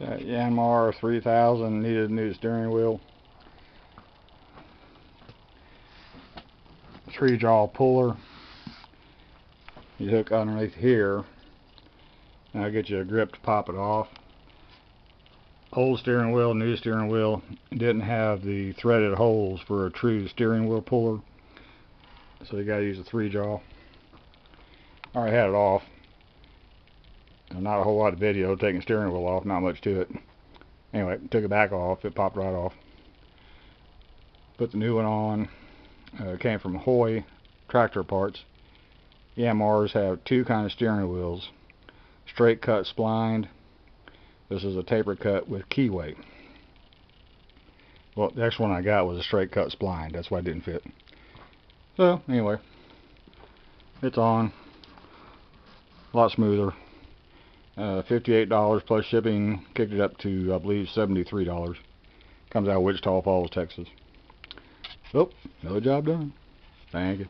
Yanmar 3000 needed a new steering wheel. 3-jaw puller. You hook underneath here. Now get you a grip to pop it off. Old steering wheel, new steering wheel didn't have the threaded holes for a true steering wheel puller, so you gotta use a 3-jaw. I already had it off. Not a whole lot of video taking steering wheel off, not much to it. Anyway, took it back off, it popped right off. Put the new one on. It came from Hoye Tractor parts. Yanmars have two kind of steering wheels. Straight cut splined. This is a taper cut with keyway. Well, the next one I got was a straight cut spline. That's why it didn't fit. So, anyway. It's on. A lot smoother. $58 plus shipping. Kicked it up to, I believe, $73. Comes out of Wichita Falls, Texas. Oh, another job done. Thank you.